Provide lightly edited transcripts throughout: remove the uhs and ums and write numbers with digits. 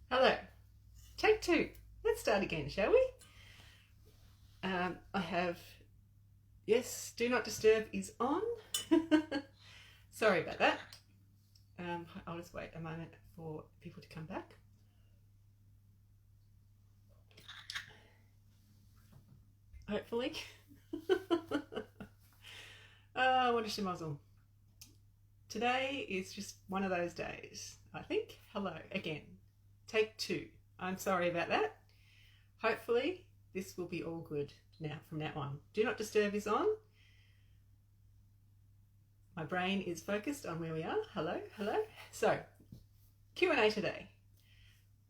Hello, take two. Let's start again, shall we? I have, yes, do not disturb is on. Sorry about that. I'll just wait a moment for people to come back. Hopefully. What a schmozzle. Today is just one of those days, I think. Hello again. Take two. I'm sorry about that. Hopefully this will be all good now from now on. Do not disturb is on. My brain is focused on where we are. Hello, hello. So, Q&A today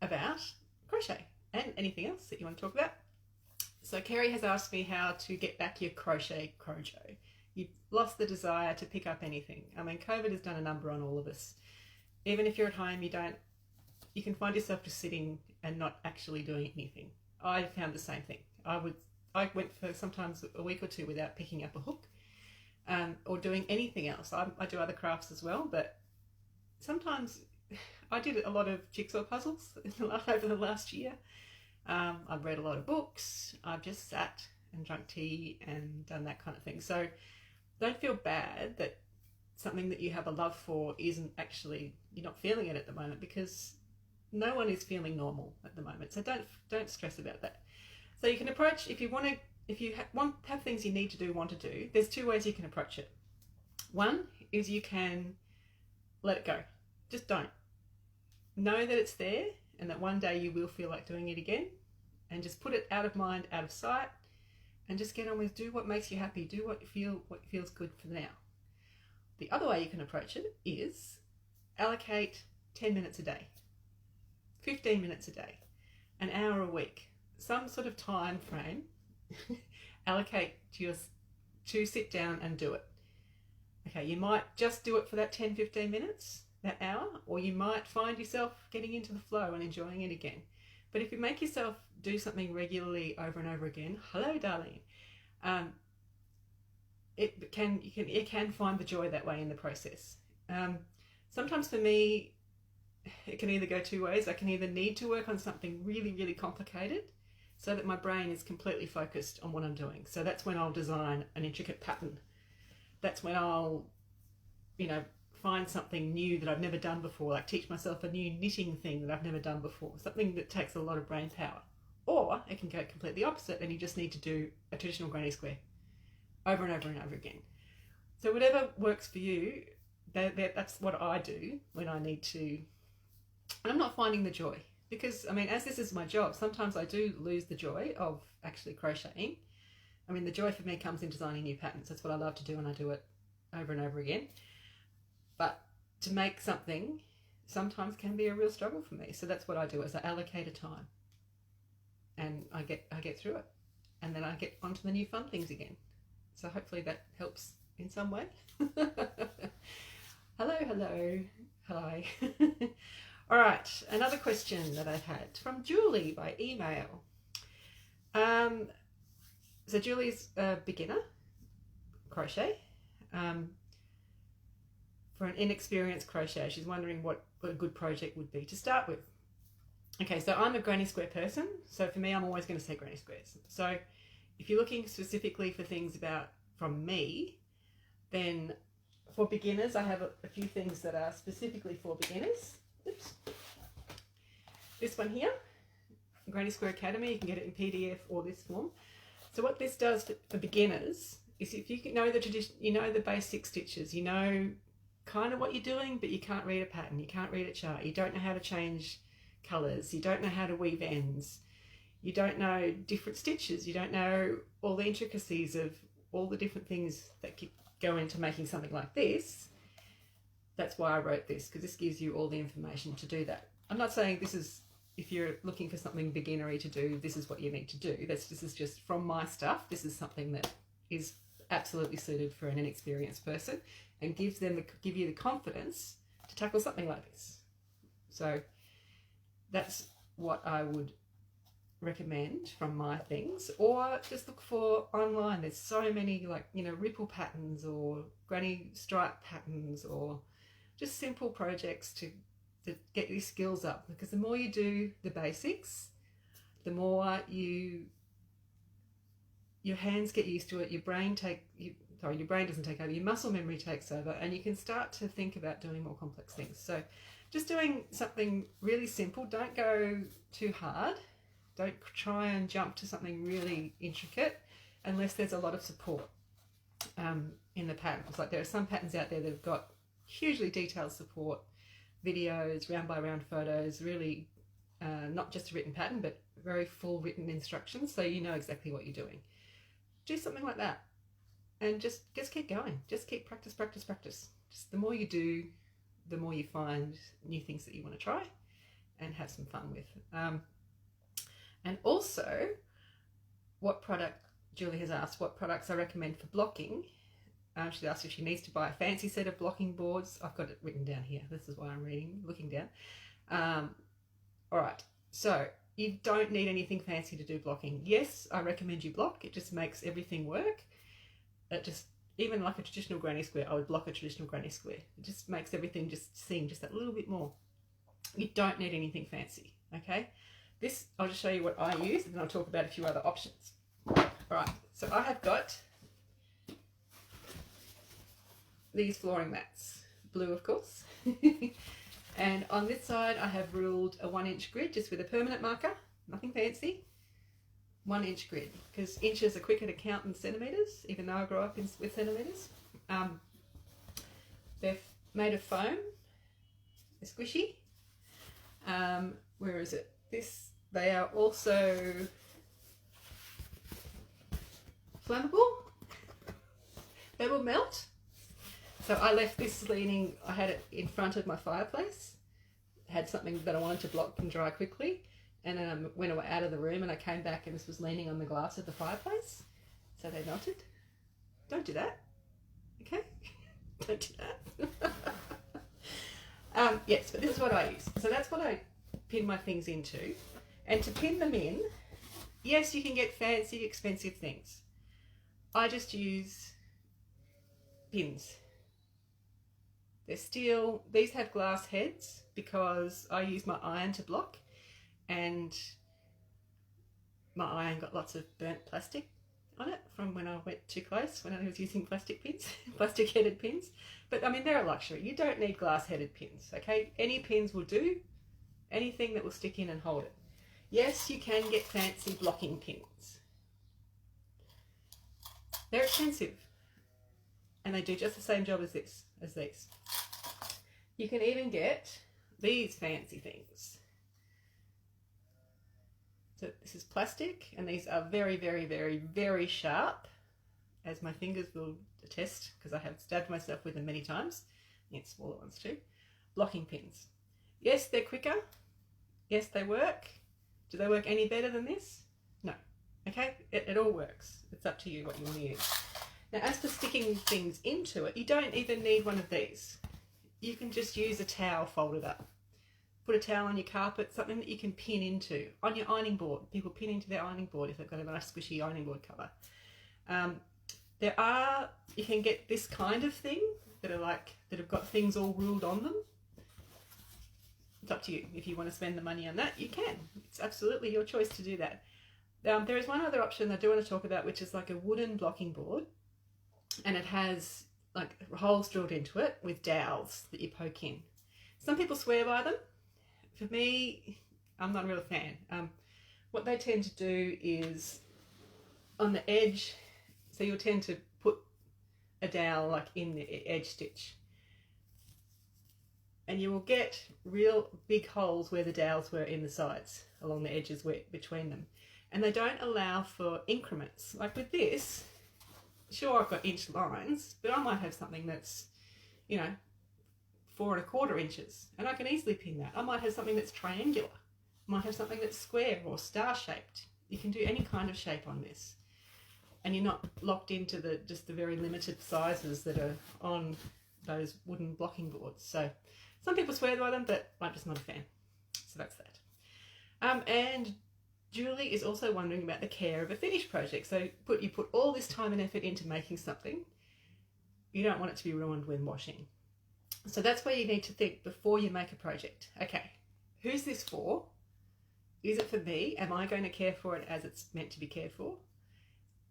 about crochet and anything else that you want to talk about. So Kerry has asked me how to get back your crochet. You've lost the desire to pick up anything. I mean, COVID has done a number on all of us. Even if you're at home, you can find yourself just sitting and not actually doing anything. I found the same thing. I went for sometimes a week or two without picking up a hook or doing anything else. I do other crafts as well, but sometimes I did a lot of jigsaw puzzles over the last year. I've read a lot of books. I've just sat and drunk tea and done that kind of thing. So don't feel bad that something that you have a love for isn't actually, you're not feeling it at the moment, because no one is feeling normal at the moment. So don't stress about that. So you can approach, if you have things you need to do, want to do, there's two ways you can approach it. One is you can let it go. Just don't. Know that it's there and that one day you will feel like doing it again, and just put it out of mind, out of sight, and just get on with, do what makes you happy, do what feels good for now. The other way you can approach it is allocate 10 minutes a day, 15 minutes a day, an hour a week, some sort of time frame. Allocate to sit down and do it. Okay, you might just do it for that 10-15 minutes, that hour, or you might find yourself getting into the flow and enjoying it again. But if you make yourself do something regularly over and over again, hello darling, it can find the joy that way in the process. Sometimes for me, it can either go two ways. I can either need to work on something really, really complicated so that my brain is completely focused on what I'm doing. So that's when I'll design an intricate pattern. That's when I'll, find something new that I've never done before, like teach myself a new knitting thing that I've never done before, something that takes a lot of brain power. Or it can go completely opposite and you just need to do a traditional granny square over and over and over again. So whatever works for you, that's what I do when I need to, and I'm not finding the joy. Because, as this is my job, sometimes I do lose the joy of actually crocheting. The joy for me comes in designing new patterns. That's what I love to do, and I do it over and over again. But to make something sometimes can be a real struggle for me. So that's what I do, is I allocate a time. And I get through it. And then I get onto the new fun things again. So hopefully that helps in some way. Hello. Hi. All right, another question that I've had from Julie by email. So Julie's a beginner crochet. For an inexperienced crocheter, she's wondering what a good project would be to start with. Okay, so I'm a granny square person, so for me, I'm always going to say granny squares. So if you're looking specifically for things from me, then for beginners, I have a few things that are specifically for beginners. Oops. This one here, Granny Square Academy, you can get it in PDF or this form. So what this does for beginners is, if you know the tradition, the basic stitches, kind of what you're doing, but you can't read a pattern, you can't read a chart, you don't know how to change colours, you don't know how to weave ends, you don't know different stitches, you don't know all the intricacies of all the different things that go into making something like this. That's why I wrote this, because this gives you all the information to do that. I'm not saying this is, if you're looking for something beginnery to do, this is what you need to do. This is just from my stuff. This is something that is absolutely suited for an inexperienced person and give you the confidence to tackle something like this. So that's what I would recommend from my things. Or just look for online. There's so many, ripple patterns or granny stripe patterns, or just simple projects to to get your skills up, because the more you do the basics, the more your hands get used to it, your brain doesn't take over, your muscle memory takes over, and you can start to think about doing more complex things. So just doing something really simple. Don't go too hard. Don't try and jump to something really intricate unless there's a lot of support in the patterns. Like there are some patterns out there that have got hugely detailed support, videos, round by round photos, really not just a written pattern, but very full written instructions, so you know exactly what you're doing. Do something like that, and just keep going. Just keep practice. Just the more you do, the more you find new things that you want to try and have some fun with. And also, Julie has asked what products I recommend for blocking. She's asked if she needs to buy a fancy set of blocking boards. I've got it written down here. This is why I'm looking down. All right, so you don't need anything fancy to do blocking. Yes, I recommend you block. It just makes everything work. Even like a traditional granny square, I would block a traditional granny square. It just makes everything just seem just that little bit more. You don't need anything fancy, okay? I'll just show you what I use, and then I'll talk about a few other options. All right, so I have got these flooring mats, blue of course. And on this side I have ruled a 1-inch grid just with a permanent marker, nothing fancy. 1-inch grid, because inches are quicker to count than centimetres, even though I grew up with centimetres. They're made of foam, they're squishy. Where is it? They are also flammable. They will melt. So I left this leaning, I had it in front of my fireplace, had something that I wanted to block and dry quickly, and then I went out of the room and I came back and this was leaning on the glass of the fireplace, so they melted. Don't do that, okay? Don't do that. Yes, but this is what I use. So that's what I pin my things into. And to pin them in, yes, you can get fancy, expensive things. I just use pins. They're steel. These have glass heads because I use my iron to block, and my iron got lots of burnt plastic on it from when I went too close, when I was using plastic pins, plastic headed pins. But I mean, they're a luxury. You don't need glass headed pins, okay? Any pins will do, anything that will stick in and hold it. Yes, you can get fancy blocking pins. They're expensive, and they do just the same job as these. You can even get these fancy things. So this is plastic, and these are very, very, very, very sharp, as my fingers will attest, because I have stabbed myself with them many times. You get smaller ones too. Blocking pins. Yes, they're quicker. Yes, they work. Do they work any better than this? No. Okay, it all works. It's up to you what you want to use. Now, as for sticking things into it, you don't even need one of these. You can just use a towel folded up. Put a towel on your carpet, something that you can pin into. On your ironing board, people pin into their ironing board if they've got a nice squishy ironing board cover. You can get this kind of thing that have got things all ruled on them. It's up to you. If you want to spend the money on that, you can. It's absolutely your choice to do that. There is one other option I do want to talk about, which is like a wooden blocking board, and it has like holes drilled into it with dowels that you poke in. Some people swear by them. For me, I'm not a real fan. What they tend to do is on the edge, so you'll tend to put a dowel like in the edge stitch, and you will get real big holes where the dowels were in the sides, along the edges between them. And they don't allow for increments. Like with this, sure, I've got inch lines, but I might have something that's, 4 1/4 inches, and I can easily pin that. I might have something that's triangular. I might have something that's square or star shaped. You can do any kind of shape on this, and you're not locked into just the very limited sizes that are on those wooden blocking boards. So some people swear by them, but I'm just not a fan. So that's that. And Julie is also wondering about the care of a finished project. So you put all this time and effort into making something. You don't want it to be ruined when washing. So that's where you need to think before you make a project. Okay, who's this for? Is it for me? Am I going to care for it as it's meant to be cared for?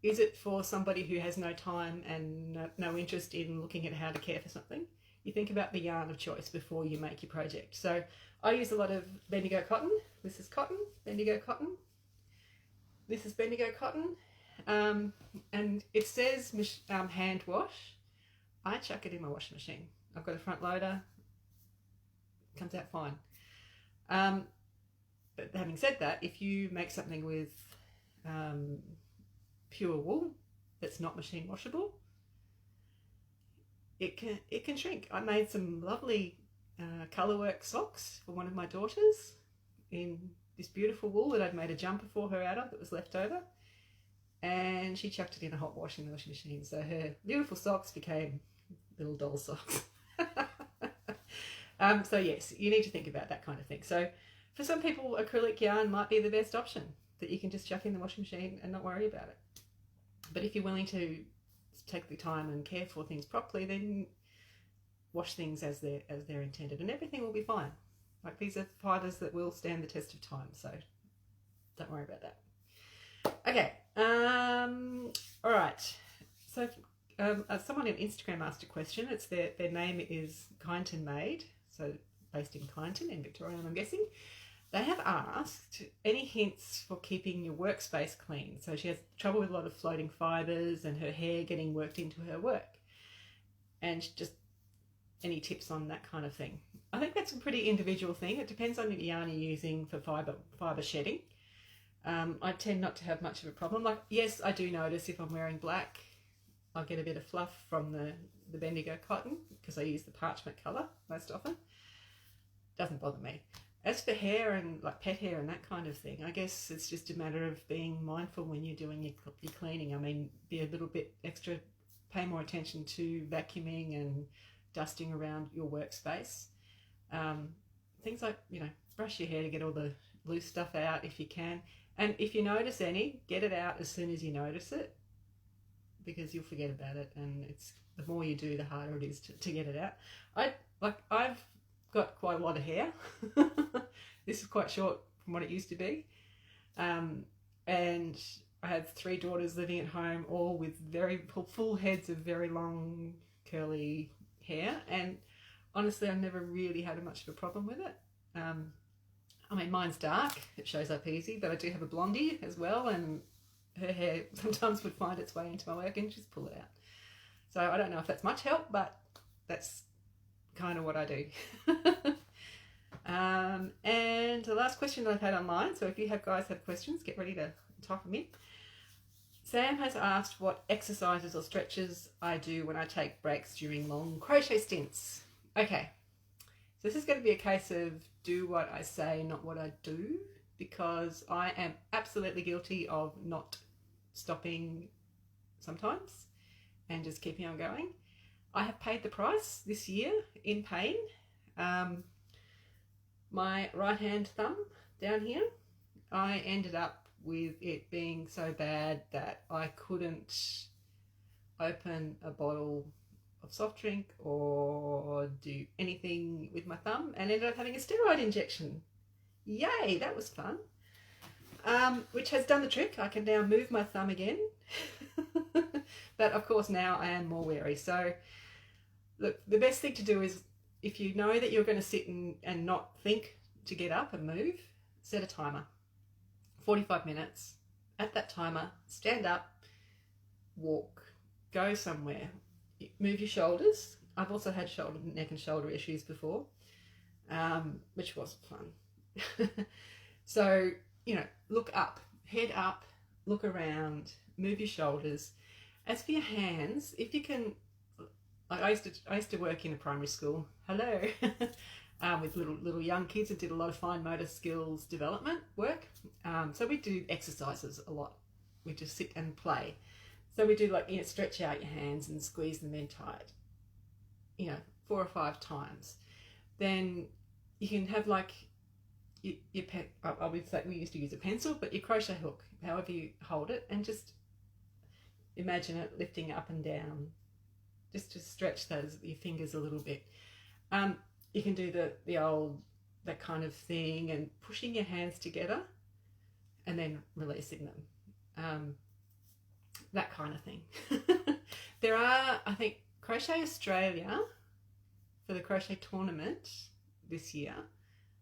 Is it for somebody who has no time and no interest in looking at how to care for something? You think about the yarn of choice before you make your project. So I use a lot of Bendigo cotton. This is cotton, Bendigo cotton. This is Bendigo cotton. And it says hand wash. I chuck it in my washing machine. I've got a front loader. It comes out fine. But having said that, if you make something with pure wool that's not machine washable, it can shrink. I made some lovely colourwork socks for one of my daughters in this beautiful wool that I'd made a jumper for her out of that was left over, and she chucked it in a hot wash in the washing machine, so her beautiful socks became little doll socks. So yes, you need to think about that kind of thing. So for some people, acrylic yarn might be the best option that you can just chuck in the washing machine and not worry about it. But if you're willing to take the time and care for things properly, then wash things as they're intended, and everything will be fine. Like, these are fibres that will stand the test of time, so don't worry about that. Okay, all right. So someone on Instagram asked a question. It's their name is Kyneton Made, so based in Kyneton in Victoria, I'm guessing. They have asked any hints for keeping your workspace clean. So she has trouble with a lot of floating fibres and her hair getting worked into her work. And just any tips on that kind of thing. I think that's a pretty individual thing. It depends on the yarn you're using for fibre shedding. I tend not to have much of a problem. Like, yes, I do notice if I'm wearing black, I'll get a bit of fluff from the Bendigo cotton because I use the parchment colour most often. Doesn't bother me. As for hair and like pet hair and that kind of thing, I guess it's just a matter of being mindful when you're doing your cleaning. I mean, be a little bit extra, pay more attention to vacuuming and dusting around your workspace. Things like, brush your hair to get all the loose stuff out if you can. And if you notice any, get it out as soon as you notice it, because you'll forget about it, and it's the more you do, the harder it is to get it out. I've got quite a lot of hair. This is quite short from what it used to be, and I had 3 daughters living at home, all with very full heads of very long curly hair, and honestly I've never really had much of a problem with it. I mean, mine's dark, it shows up easy, but I do have a blondie as well, and her hair sometimes would find its way into my work and just pull it out. So I don't know if that's much help, but that's kind of what I do. And the last question that I've had online, so if you guys have questions, get ready to type them in. Sam has asked what exercises or stretches I do when I take breaks during long crochet stints. Okay, so this is going to be a case of do what I say, not what I do, because I am absolutely guilty of not stopping sometimes and just keeping on going. I have paid the price this year in pain. My right hand thumb down here, I ended up with it being so bad that I couldn't open a bottle of soft drink or do anything with my thumb, and ended up having a steroid injection. Yay, that was fun. Which has done the trick. I can now move my thumb again. But of course now I am more wary. So look, the best thing to do is, if you know that you're going to sit and not think to get up and move, set a timer. 45 minutes. At that timer, stand up, walk, go somewhere, move your shoulders. I've also had neck and shoulder issues before, which wasn't fun. So, look up, head up, look around, move your shoulders. As for your hands, if you can, I used to work in a primary school. Hello. With little young kids and did a lot of fine motor skills development work. So we do exercises a lot. We just sit and play. So we do stretch out your hands and squeeze them in tight, 4 or 5 times. Then you can have your pet, I would say we used to use a pencil, but your crochet hook, however you hold it, and just imagine it lifting up and down, just to stretch your fingers a little bit. You can do the old, that kind of thing, and pushing your hands together and then releasing them. That kind of thing. There are, I think, Crochet Australia, for the crochet tournament this year,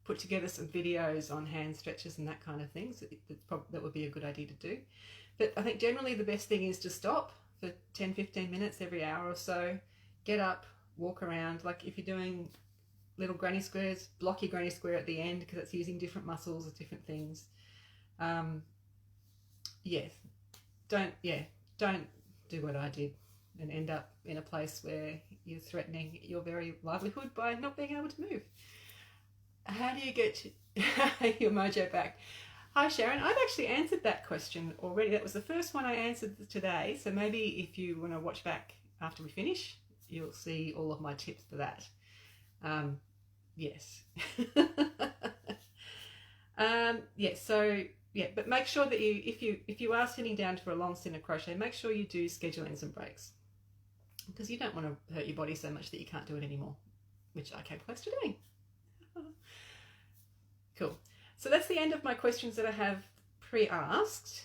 put together some videos on hand stretches and that kind of thing. So that would be a good idea to do. But I think generally the best thing is to stop for 10-15 minutes every hour or so. Get up, walk around. Like if you're doing little granny squares, block your granny square at the end because it's using different muscles or different things. Yes, don't do what I did and end up in a place where you're threatening your very livelihood by not being able to move. How do you get your mojo back? Hi Sharon, I've actually answered that question already. That was the first one I answered today, so maybe if you want to watch back after we finish, you'll see all of my tips for that. Yes. Yes, so yeah, but make sure that if you are sitting down for a long stint of crochet, make sure you do schedule in some breaks, because you don't want to hurt your body so much that you can't do it anymore, which I came close to doing. Cool. So that's the end of my questions that I have pre-asked.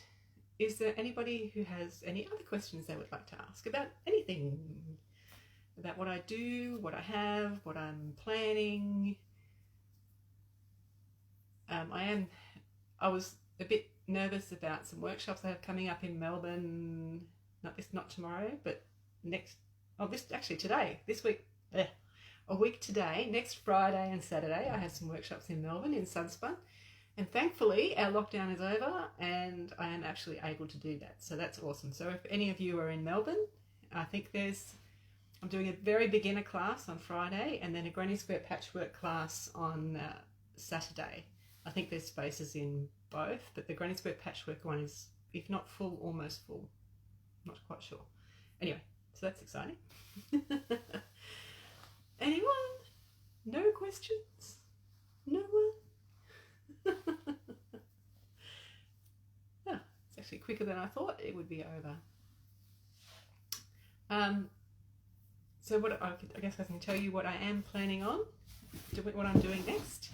Is there anybody who has any other questions they would like to ask about anything? About what I do, what I have, what I'm planning? I was a bit nervous about some workshops I have coming up in Melbourne. Not tomorrow, but this week. A week today, next Friday and Saturday, I have some workshops in Melbourne in Sunspun, and thankfully our lockdown is over and I am actually able to do that, so that's awesome. So if any of you are in Melbourne, I think I'm doing a very beginner class on Friday and then a granny square patchwork class on Saturday. I think there's spaces in both, but the granny square patchwork one is, if not full, almost full. I'm not quite sure. Anyway, so that's exciting. Anyone? No questions? No one? Oh, it's actually quicker than I thought it would be over. So I guess I can tell you what I am planning on, what I'm doing next.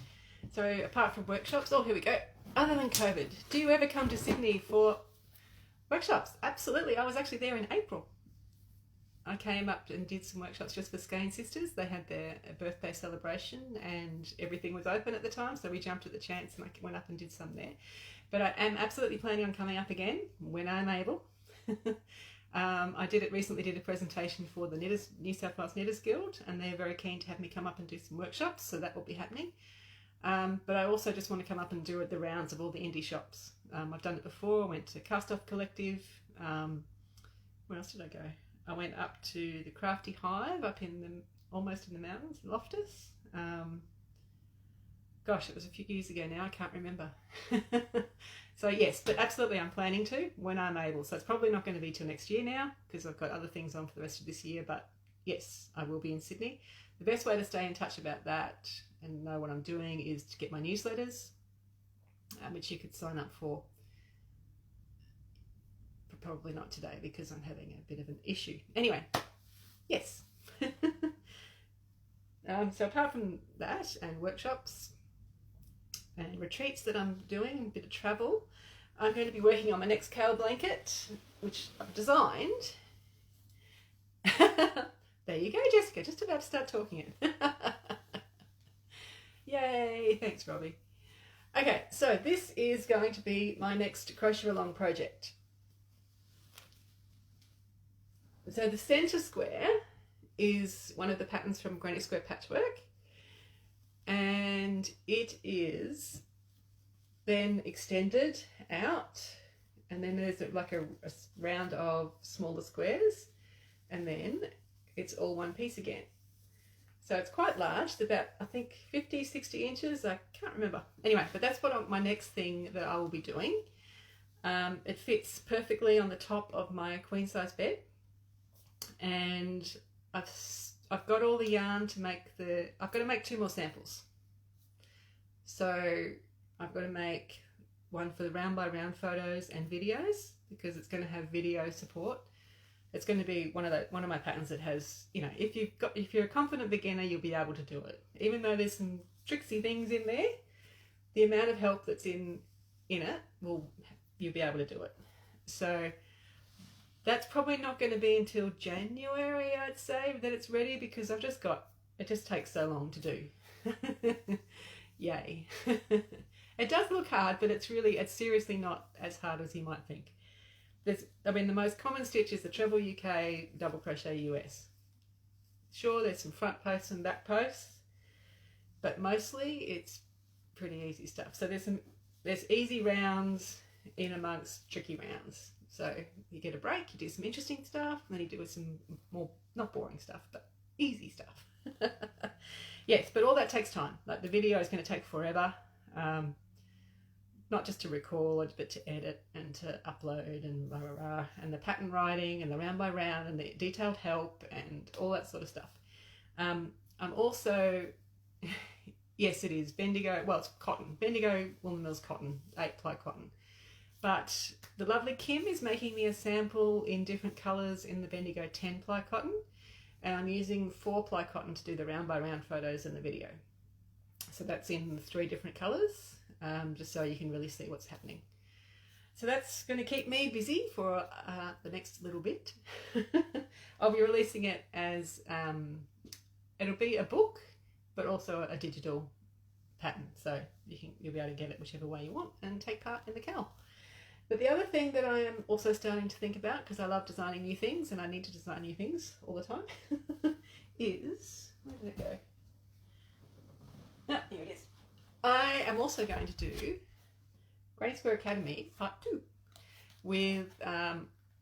So apart from workshops, oh, here we go. Other than COVID, do you ever come to Sydney for workshops? Absolutely. I was actually there in April. I came up and did some workshops just for Skane Sisters. They had their birthday celebration and everything was open at the time, so we jumped at the chance and I went up and did some there. But I am absolutely planning on coming up again when I'm able. I recently did a presentation for the New South Wales Knitters Guild, and they're very keen to have me come up and do some workshops, so that will be happening. But I also just want to come up and do the rounds of all the indie shops. I've done it before. I went to Cast Off Collective. Where else did I go? I went up to the Crafty Hive up almost in the mountains, Loftus. Gosh, it was a few years ago now, I can't remember. So yes, but absolutely I'm planning to when I'm able. So it's probably not going to be till next year now because I've got other things on for the rest of this year, but yes, I will be in Sydney. The best way to stay in touch about that and know what I'm doing is to get my newsletters, which you could sign up for. Probably not today because I'm having a bit of an issue. Anyway, yes. So apart from that and workshops and retreats that I'm doing, a bit of travel, I'm going to be working on my next cowl blanket, which I've designed. There you go, Jessica, just about to start talking it. Yay, thanks, Robbie. Okay, so this is going to be my next crochet along project. So the centre square is one of the patterns from Granny Square Patchwork, and it is then extended out, and then there's like a round of smaller squares, and then it's all one piece again. So it's quite large. It's about, I think, 50-60 inches. I can't remember. Anyway, but that's my next thing that I will be doing. It fits perfectly on the top of my queen size bed. And I've got all the yarn to make I've got to make 2 more samples. So I've got to make one for the round by round photos and videos because it's going to have video support it's going to be one of my patterns that has, you know, if you're a confident beginner, you'll be able to do it. Even though there's some tricksy things in there, the amount of help that's in it you'll be able to do it. So that's probably not going to be until January, I'd say, that it's ready, because it just takes so long to do. Yay. It does look hard, but it's seriously not as hard as you might think. The most common stitch is the treble UK, double crochet US. Sure, there's some front posts and back posts, but mostly it's pretty easy stuff. So there's easy rounds in amongst tricky rounds. So you get a break, you do some interesting stuff, and then you do some more, not boring stuff, but easy stuff. Yes, but all that takes time. Like, the video is going to take forever. Not just to record, but to edit and to upload and blah, blah, blah, and the pattern writing and the round by round and the detailed help and all that sort of stuff. I'm also, yes, it is Bendigo, well, it's cotton, Bendigo Woollen Mills cotton, 8-ply cotton. But the lovely Kim is making me a sample in different colours in the Bendigo 10-ply cotton, and I'm using 4-ply cotton to do the round by round photos in the video. So that's in 3 different colours. Just so you can really see what's happening. So that's going to keep me busy for the next little bit. I'll be releasing it as, it'll be a book, but also a digital pattern. So you'll be able to get it whichever way you want and take part in the KAL. But the other thing that I am also starting to think about, because I love designing new things and I need to design new things all the time, is, where did it go? Ah, here it is. I am also going to do Granny Square Academy Part 2 with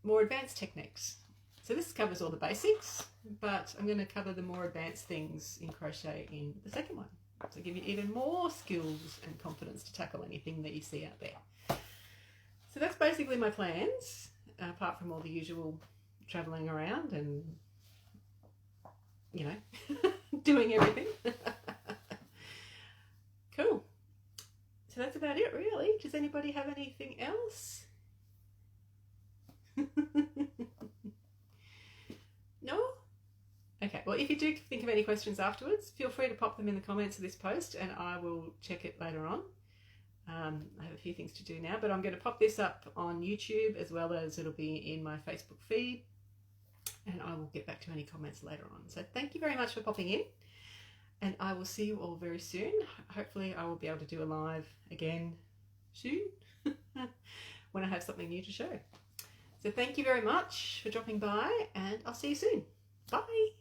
more advanced techniques. So this covers all the basics, but I'm going to cover the more advanced things in crochet in the second one. So give you even more skills and confidence to tackle anything that you see out there. So that's basically my plans, apart from all the usual travelling around and, you know, doing everything. Cool. So that's about it, really. Does anybody have anything else? No? Okay, well, if you do think of any questions afterwards, feel free to pop them in the comments of this post and I will check it later on. I have a few things to do now, but I'm going to pop this up on YouTube, as well as it'll be in my Facebook feed, and I will get back to any comments later on. So thank you very much for popping in. And I will see you all very soon. Hopefully I will be able to do a live again soon when I have something new to show. So thank you very much for dropping by, and I'll see you soon. Bye.